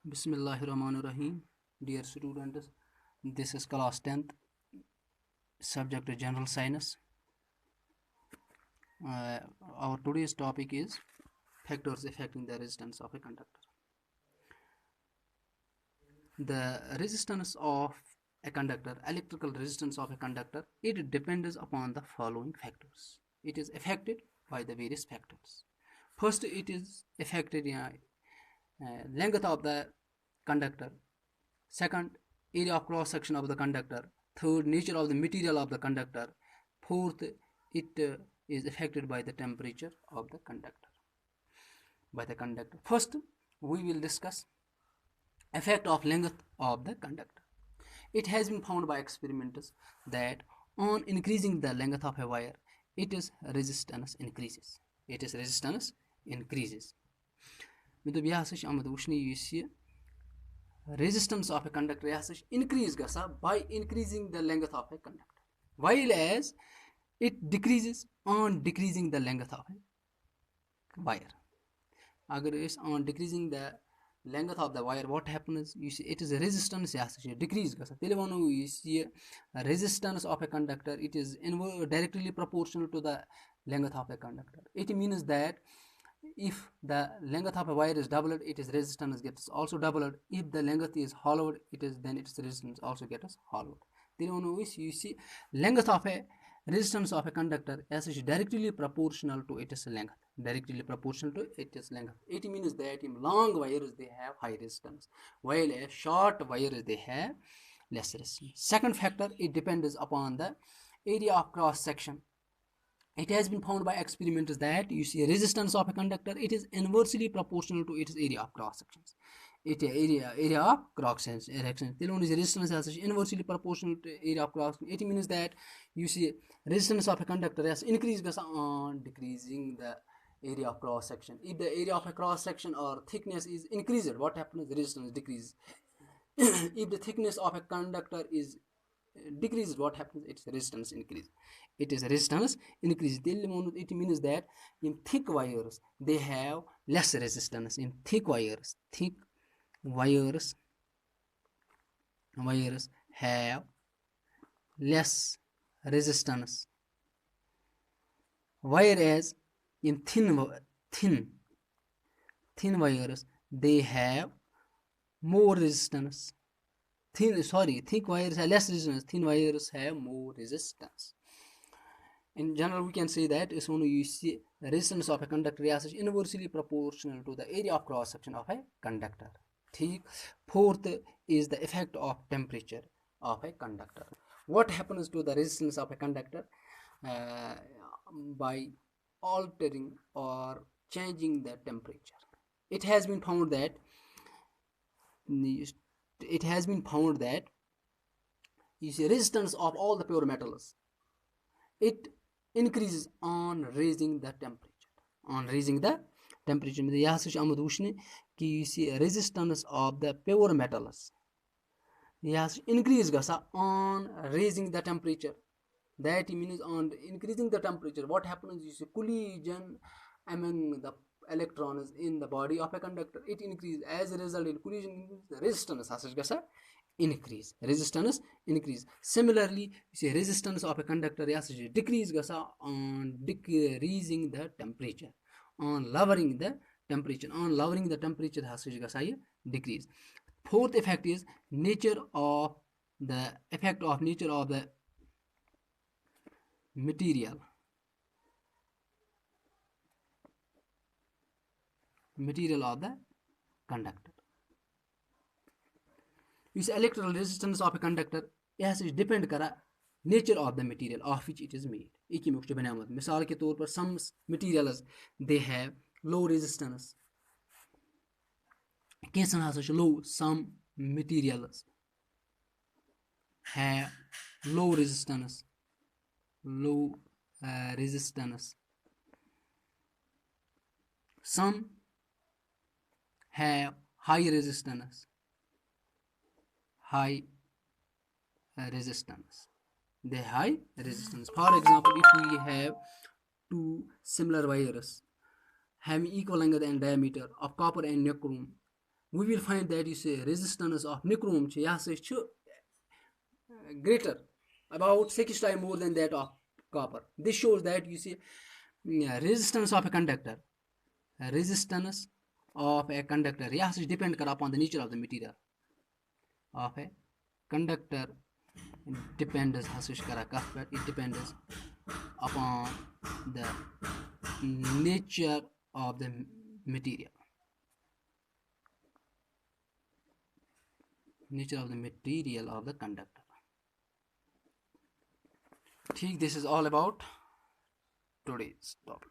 Bismillahirrahmanirrahim. Dear students, this is class 10th, subject general science. Our today's topic is factors affecting the resistance of a conductor. The resistance of a conductor, electrical resistance of a conductor, it depends upon the following factors. It is affected by the various factors. First, it is affected length of the conductor. Second, area of cross section of the conductor. Third, nature of the material of the conductor. Fourth, it is affected by the temperature of the conductor. First, we will discuss effect of length of the conductor. It has been found by experimenters that on increasing the length of a wire, its resistance increases. Resistance of a conductor increase by increasing the length of a conductor, while as it decreases on decreasing the length of a wire. On decreasing the length of the wire, what happens? It is a resistance decrease. Resistance of a conductor, it is directly proportional to the length of a conductor. It means that if the length of a wire is doubled, its resistance gets also doubled. If the length is hollowed, then its resistance also gets hollowed. Length of a resistance of a conductor is directly proportional to its length. It means that in long wires they have high resistance, while a short wires they have less resistance. Second factor, it depends upon the area of cross section. It has been found by experimenters that resistance of a conductor, it is inversely proportional to its area of cross sections. Area of cross section. Resistance is inversely proportional to area of cross. It means that resistance of a conductor has increased on decreasing the area of cross section. If the area of a cross section or thickness is increased, what happens? The resistance decreases. If the thickness of a conductor is decreases, what happens? Its resistance increases. It means that in thick wires they have less resistance. In thick wires have less resistance, whereas in thin wires they have more resistance. Thick wires have less resistance, thin wires have more resistance. In general, we can say that resistance of a conductor is inversely proportional to the area of cross section of a conductor. Fourth is the effect of temperature of a conductor. What happens to the resistance of a conductor? By altering or changing the temperature. It has been found that resistance of all the pure metals, it increases on raising the temperature. Resistance of the pure metals increase on raising the temperature. That means on increasing the temperature, what happens? Collision among the electrons in the body of a conductor, it increases. As a result, in collision, the resistance increase. Similarly, resistance of a conductor decrease on decreasing the temperature. On lowering the temperature, decrease. Fourth effect is nature of the material of the conductor. Electrical resistance of a conductor depend kara nature of the material of which it is made. Misal ke taur par, some materials they have low resistance. Some materials have low resistance. Some have high resistance. High resistance. For example, if we have two similar wires having equal length and diameter of copper and nickel, we will find that you say resistance of nichrome greater, about 6 times more than that of copper. This shows that you see, resistance of a conductor, resistance of a conductor depend upon the nature of the material of a conductor. Depends it depends upon the nature of the material, of the conductor. This is all about today's topic.